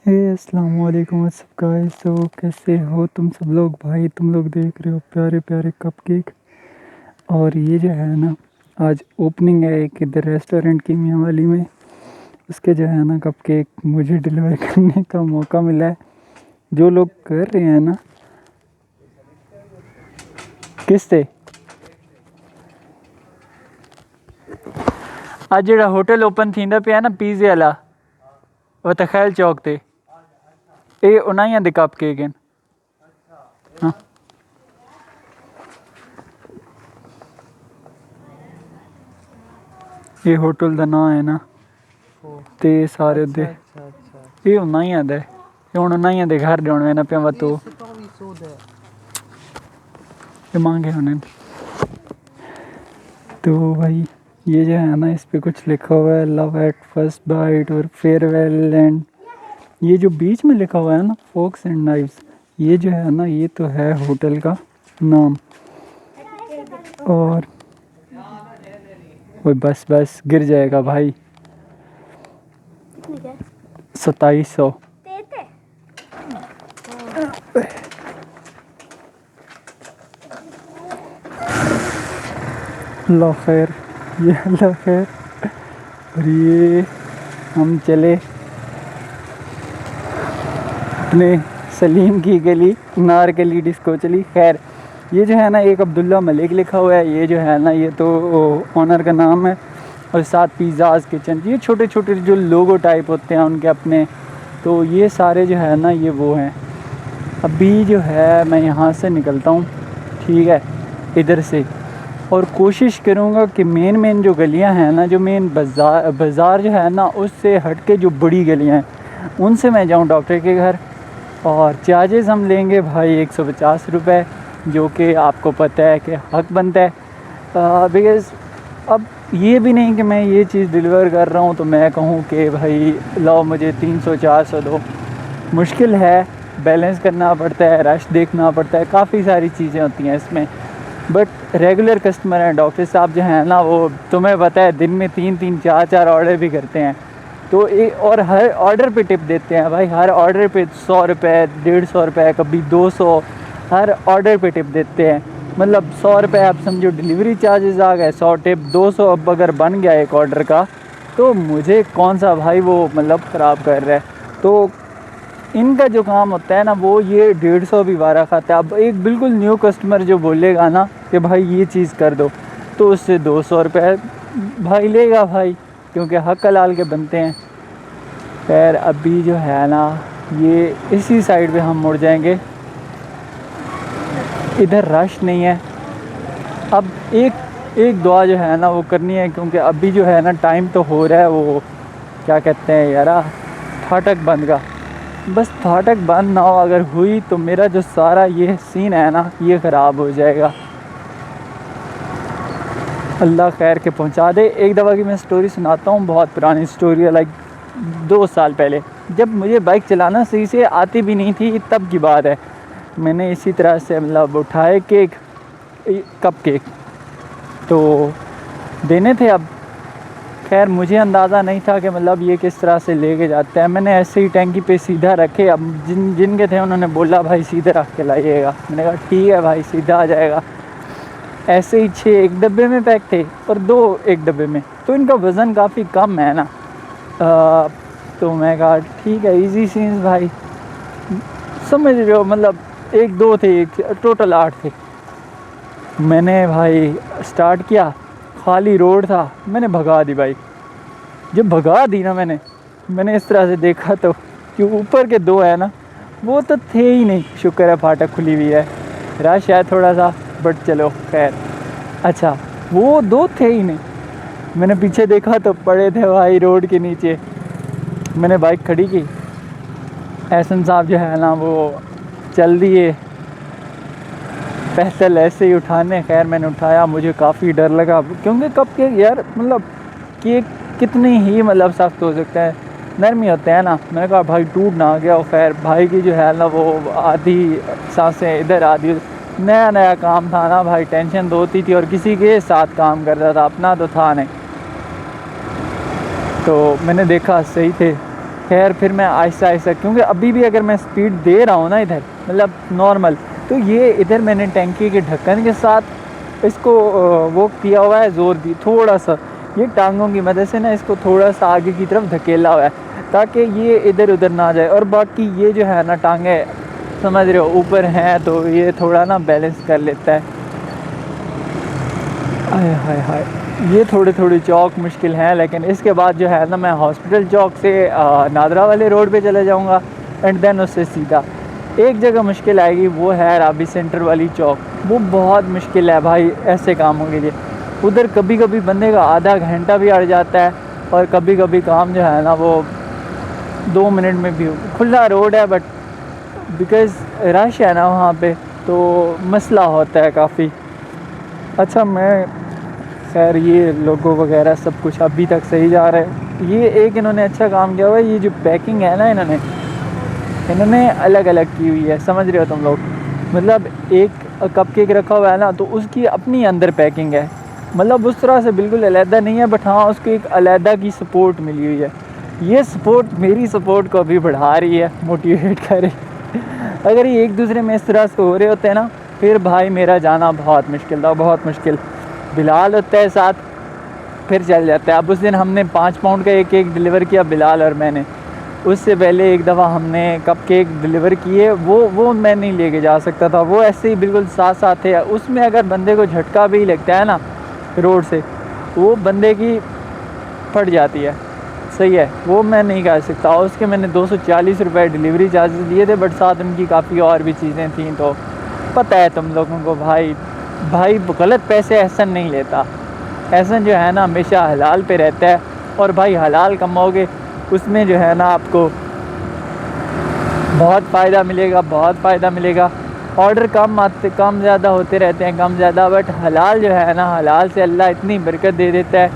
हे अस्सलाम वालेकुम गाइस। तो कैसे हो तुम सब लोग भाई? तुम लोग देख रहे हो प्यारे प्यारे कपकेक। और ये जो है ना, आज ओपनिंग है एक इधर रेस्टोरेंट की मियाँ वाली में। उसके जो है ना कपकेक मुझे डिलीवर करने का मौका मिला है। जो लोग कर रहे हैं ना, किससे आज जो होटल ओपन थींदा पिया ना पीज़े वाला, वो तखैल चौक ते ये उन्हीं दे कपकेक हैं। हाँ, ये होटल का नाम है ना, ते सारे दे ये उन्हीं दे ਹੁਣ ਉਹਨਾਂ ਹੀ ਦੇ घर जाने ना पे वो तो ये मांगे होने। तो भाई ये जो है ना, इस पे कुछ लिखा हुआ है लव एट फर्स्ट बाइट और फेयरवेल एंड ये जो बीच में लिखा हुआ है ना फोक्स एंड नाइफ्स, ये जो है ना ये तो है होटल का नाम। और वो बस बस गिर जाएगा भाई। 2700 लो खैर, ये लो खैर। और ये हम चले अपने सलीम की गली नारकली डिस्को चली। खैर ये जो है ना एक अब्दुल्ला मलिक लिखा हुआ है, ये जो है ना ये तो ओनर का नाम है। और साथ पिज़्ज़ाज़ किचन, ये छोटे छोटे जो लोगो टाइप होते हैं उनके अपने, तो ये सारे जो है ना ये वो हैं। अभी जो है मैं यहाँ से निकलता हूँ, ठीक है, इधर से। और कोशिश करूँगा कि मेन जो गलियाँ हैं ना, जो मेन बाज़ार जो है ना उससे हट के जो बड़ी गलियाँ हैं उनसे मैं जाऊँ डॉक्टर के घर। और चार्जेस हम लेंगे भाई 150 रुपये, जो कि आपको पता है कि हक बनता है। बिकॉज़ अब ये भी नहीं कि मैं ये चीज़ डिलीवर कर रहा हूँ तो मैं कहूँ कि भाई लाओ मुझे 300-400 दो। मुश्किल है, बैलेंस करना पड़ता है, रश देखना पड़ता है, काफ़ी सारी चीज़ें होती हैं इसमें। बट रेगुलर कस्टमर हैं डॉक्टर साहब जो हैं ना, वो तुम्हें पता है दिन में 3-3 4-4 ऑर्डर भी करते हैं। तो और हर ऑर्डर पे टिप देते हैं भाई, हर ऑर्डर पे 100 रुपये, 150 रुपये, कभी 200, हर ऑर्डर पे टिप देते हैं। मतलब 100 रुपये आप समझो डिलीवरी चार्जेस आ गए, 100 टिप, 200 अब अगर बन गया एक ऑर्डर का, तो मुझे कौन सा भाई वो मतलब ख़राब कर रहा है। तो इनका जो काम होता है ना वो ये 150 भी वारा खाता है। अब एक बिल्कुल न्यू कस्टमर जो बोलेगा ना कि भाई ये चीज़ कर दो, तो उससे 200 रुपये भाई लेगा भाई, क्योंकि हक हलाल के बनते हैं। खैर अभी जो है ना ये इसी साइड पे हम मुड़ जाएंगे, इधर रश नहीं है। अब एक दुआ जो है ना वो करनी है, क्योंकि अभी जो है ना टाइम तो हो रहा है वो क्या कहते हैं यार, फाटक बंद का। बस फाटक बंद ना हो, अगर हुई तो मेरा जो सारा ये सीन है ना ये ख़राब हो जाएगा। अल्लाह खैर के पहुंचा दे। एक दफ़ा की मैं स्टोरी सुनाता हूँ, बहुत पुरानी स्टोरी है, लाइक 2 साल पहले, जब मुझे बाइक चलाना सही से आती भी नहीं थी, तब की बात है। मैंने इसी तरह से मतलब उठाए केक, कप केक तो देने थे। अब खैर मुझे अंदाज़ा नहीं था कि मतलब ये किस तरह से लेके जाते हैं। मैंने ऐसे ही टैंकी पे सीधा रखे। अब जिनके थे उन्होंने बोला भाई सीधे रख के लाइएगा। मैंने कहा ठीक है भाई सीधा आ जाएगा। ऐसे ही 6 एक डब्बे में पैक थे और 2 एक डब्बे में, तो इनका वज़न काफ़ी कम है ना। तो मैं कहा ठीक है, इजी सीन्स भाई, समझ रहे हो, मतलब 1-2 थे, एक टोटल 8 थे। मैंने भाई स्टार्ट किया, खाली रोड था, मैंने भगा दी बाइक। जब भगा दी ना मैंने इस तरह से देखा तो कि ऊपर के 2 है ना वो तो थे ही नहीं। शुक्र है फाटक खुली हुई है, रश है थोड़ा सा, बट चलो खैर। अच्छा वो 2 थे ही नहीं। मैंने पीछे देखा तो पड़े थे भाई रोड के नीचे। मैंने बाइक खड़ी की, एहसन साहब जो है ना वो चल दिए पैदल ऐसे ही उठाने। खैर मैंने उठाया, मुझे काफ़ी डर लगा, क्योंकि कब के यार मतलब केक कितनी ही मतलब सख्त हो सकता है, नरम ही होते हैं ना। मैंने कहा भाई टूट ना गया हो। खैर भाई की जो है ना वो आधी सांसें इधर आधी, नया काम था ना भाई, टेंशन तो होती थी, और किसी के साथ काम करता था, अपना तो था नहीं। तो मैंने देखा सही थे, खैर फिर मैं आहिस्ता आहिस्ता, क्योंकि अभी भी अगर मैं स्पीड दे रहा हूँ ना इधर मतलब नॉर्मल, तो ये इधर मैंने टैंकी के ढक्कन के साथ इसको वो किया हुआ है, ज़ोर दी थोड़ा सा, ये टांगों की मदद से ना इसको थोड़ा सा आगे की तरफ धकेला हुआ है ताकि ये इधर उधर ना जाए। और बाकी ये जो है ना टांगे समझ रहे हो ऊपर हैं तो ये थोड़ा ना बैलेंस कर लेता है। हाय हाय हाय, ये थोड़े थोड़े चौक मुश्किल हैं, लेकिन इसके बाद जो है ना मैं हॉस्पिटल चौक से नादरा वाले रोड पे चले जाऊंगा एंड देन उससे सीधा एक जगह मुश्किल आएगी, वो है राबी सेंटर वाली चौक। वो बहुत मुश्किल है भाई ऐसे कामों के लिए। उधर कभी कभी बंदे का आधा घंटा भी अड़ जाता है और कभी कभी काम जो है ना वो 2 मिनट में भी खुला रोड है, बट बिकॉज़ रश है ना वहाँ पे तो मसला होता है काफ़ी। अच्छा मैं खैर ये लोगो वगैरह सब कुछ अभी तक सही जा रहा है। ये एक इन्होंने अच्छा काम किया हुआ है, ये जो पैकिंग है ना इन्होंने अलग अलग की हुई है, समझ रहे हो तुम लोग। मतलब एक कपकेक रखा हुआ है ना तो उसकी अपनी अंदर पैकिंग है, मतलब उस तरह से बिल्कुल अलहदा नहीं है, बट हाँ उसको एक अलहदा की सपोर्ट मिली हुई है। ये सपोर्ट मेरी सपोर्ट को अभी बढ़ा रही है, मोटिवेट कर रही है। अगर ये एक दूसरे में इस तरह से हो रहे होते हैं ना फिर भाई मेरा जाना बहुत मुश्किल था, बहुत मुश्किल। बिलाल होता है साथ फिर चल जाता है। अब उस दिन हमने 5 पाउंड का एक केक डिलीवर किया बिलाल और मैंने। उससे पहले एक दफ़ा हमने कप केक डिलीवर किए, वो मैं नहीं लेके जा सकता था, वो ऐसे ही बिल्कुल साथ साथ थे। उसमें अगर बंदे को झटका भी लगता है ना रोड से वो बंदे की फट जाती है, सही है, वो मैं नहीं कर सकता। उसके मैंने 240 रुपये डिलीवरी चार्जेस दिए थे, बट साथ उनकी काफ़ी और भी चीज़ें थी। तो पता है तुम लोगों को भाई गलत पैसे एहसन नहीं लेता। एहसन जो है ना हमेशा हलाल पे रहता है, और भाई हलाल कमाओगे उसमें जो है ना आपको बहुत फ़ायदा मिलेगा, बहुत फ़ायदा मिलेगा। ऑर्डर कम ज़्यादा होते रहते हैं, कम ज़्यादा, बट हलाल जो है ना हलाल से अल्लाह इतनी बरकत दे देता है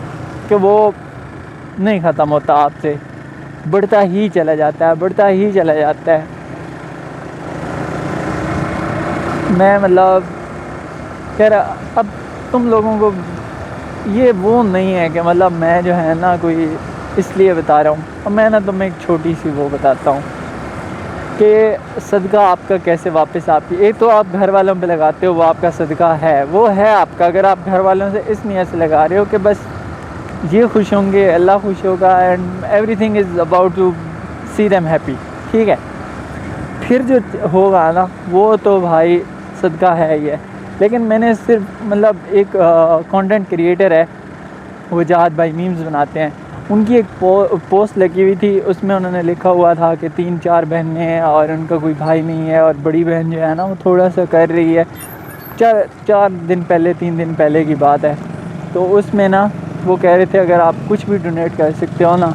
कि वो नहीं ख़त्म होता, आपसे बढ़ता ही चला जाता है, बढ़ता ही चला जाता है। मैं मतलब यार अब तुम लोगों को ये वो नहीं है कि मतलब मैं जो है ना कोई इसलिए बता रहा हूँ। अब मैं ना तुम्हें एक छोटी सी वो बताता हूँ कि सदका आपका कैसे वापस आपकी, एक तो आप घर वालों पे लगाते हो वो आपका सदका है, वो है आपका। अगर आप घर वालों से इस नीयत से लगा रहे हो कि बस ये खुश होंगे अल्लाह खुश होगा and everything is about to see them happy, ठीक है, फिर जो होगा ना वो तो भाई सदका है ही है। लेकिन मैंने सिर्फ मतलब एक कंटेंट क्रिएटर है वो जहाद भाई मीम्स बनाते हैं, उनकी एक पोस्ट लगी हुई थी, उसमें उन्होंने लिखा हुआ था कि 3-4 बहनें हैं और उनका कोई भाई नहीं है, और बड़ी बहन जो है ना वो थोड़ा सा कर रही है। 3 दिन पहले की बात है। तो उसमें ना वो कह रहे थे अगर आप कुछ भी डोनेट कर सकते हो ना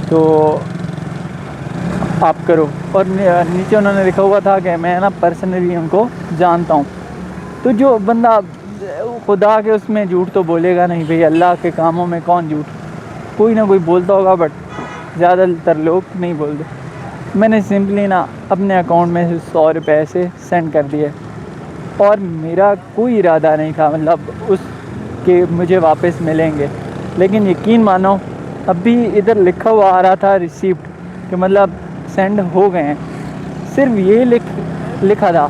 तो आप करो। और नीचे उन्होंने लिखा हुआ था कि मैं ना पर्सनली उनको जानता हूँ। तो जो बंदा खुदा के उसमें झूठ तो बोलेगा नहीं भाई, अल्लाह के कामों में कौन झूठ, कोई ना कोई बोलता होगा, बट ज़्यादातर लोग नहीं बोलते। मैंने सिंपली ना अपने अकाउंट में से 100 रुपये से सेंड कर दिए, और मेरा कोई इरादा नहीं था मतलब उसके मुझे वापस मिलेंगे। लेकिन यकीन मानो अभी इधर लिखा हुआ आ रहा था रिसीप्ट कि मतलब सेंड हो गए हैं, सिर्फ ये लिखा था।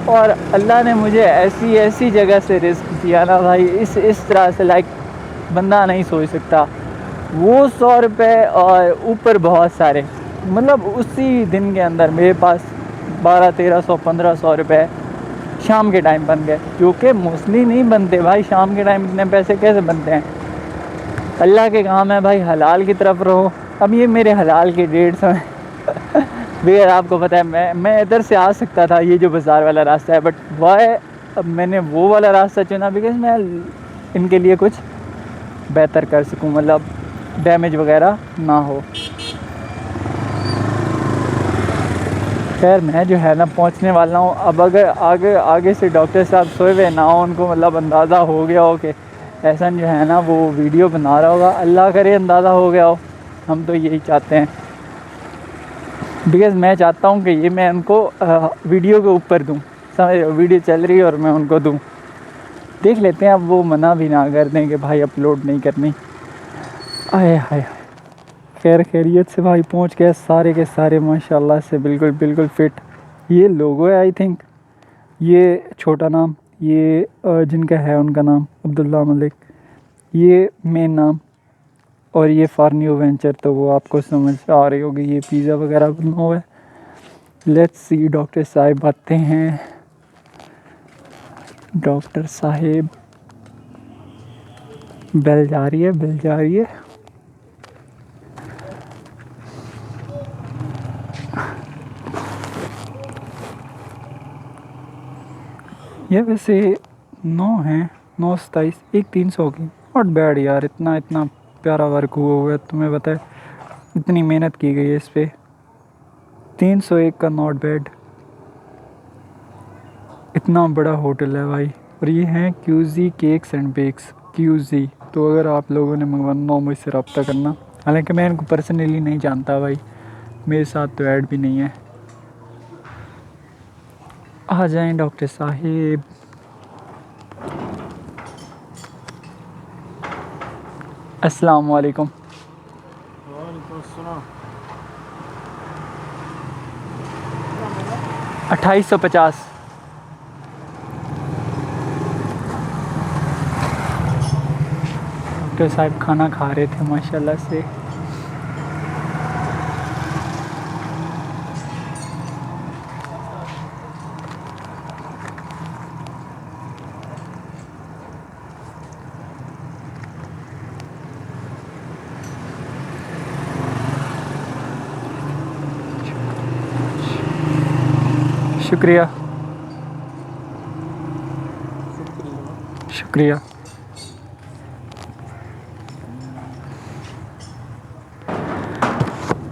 और अल्लाह ने मुझे ऐसी जगह से रिस्क दिया ना भाई, इस तरह से लाइक बंदा नहीं सोच सकता। वो 100 रुपये और ऊपर बहुत सारे, मतलब उसी दिन के अंदर मेरे पास 1200-1300 1500 रुपये शाम के टाइम बन गए, जो कि मोस्टली नहीं बनते भाई। शाम के टाइम इतने पैसे कैसे बनते हैं? अल्लाह के काम है भाई, हलाल की तरफ रहो। अब ये मेरे हलाल के 150 हैं भैया, आपको पता है मैं इधर से आ सकता था, ये जो बाज़ार वाला रास्ता है, बट वाह अब मैंने वो वाला रास्ता चुना बिकॉज़ मैं इनके लिए कुछ बेहतर कर सकूं, मतलब डैमेज वगैरह ना हो। खैर मैं जो है ना पहुंचने वाला हूं। अब अगर आगे से डॉक्टर साहब सोए हुए ना हो, उनको मतलब अंदाज़ा हो गया हो कि ऐसा जो है ना वो वीडियो बना रहा होगा, अल्लाह करे अंदाज़ा हो गया हो। हम तो यही चाहते हैं, बिकॉज़ मैं चाहता हूँ कि ये मैं उनको वीडियो के ऊपर दूँ, समझ वीडियो चल रही है और मैं उनको दूँ। देख लेते हैं अब वो मना भी ना कर दें कि भाई अपलोड नहीं करनी। आए हाय, खैर खैरियत से भाई पहुंच गए सारे के सारे माशाल्लाह से बिल्कुल फिट। ये लोगो है आई थिंक, ये छोटा नाम, ये जिनका है उनका नाम अब्दुल्ला मलिक, ये मेन नाम, और ये फॉर न्यू वेंचर, तो वो आपको समझ आ रही होगी। ये पिज़्ज़ा वगैरह बना हुआ है। लेट्स सी डॉक्टर साहब आते हैं। डॉक्टर साहब, बेल जा रही है, बेल जा रही है। ये वैसे 9 हैं, 9:27, एक 300 की, नॉट बैड यार। इतना प्यारा वर्क हुआ है, तुम्हें पता है इतनी मेहनत की गई है इस पर। 301 का नॉट बैड। इतना बड़ा होटल है भाई। और ये हैं क्यूजी केक्स एंड बेक्स, क्यूजी। तो अगर आप लोगों ने मंगवाना हो मुझसे रब्ता करना। हालांकि मैं इनको पर्सनली नहीं जानता भाई, मेरे साथ तो ऐड भी नहीं है। आ जाएं डॉक्टर साहिब। अस्सलाम वालेकुम। 2850। डॉक्टर साहब खाना खा रहे थे माशाल्लाह से। शुक्रिया शुक्रिया।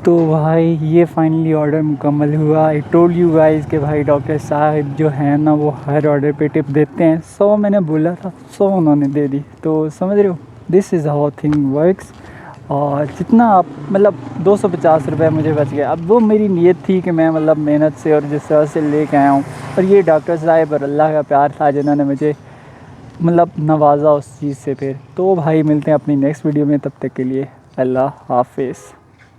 तो भाई ये फाइनली ऑर्डर मुकम्मल हुआ। आई टोल्ड यू गाइस कि भाई डॉक्टर साहब जो है ना वो हर ऑर्डर पे टिप देते हैं। 100 मैंने बोला था, 100 उन्होंने दे दी। तो समझ रहे हो, this is how thing works. और जितना आप मतलब 250 रुपये मुझे बच गया। अब वो मेरी नीयत थी कि मैं मतलब मेहनत से और जिस तरह से लेके आया हूँ, और ये डॉक्टर साहब और अल्लाह का प्यार था जिन्होंने मुझे मतलब नवाजा उस चीज़ से। फिर तो भाई मिलते हैं अपनी नेक्स्ट वीडियो में, तब तक के लिए अल्लाह हाफिज़।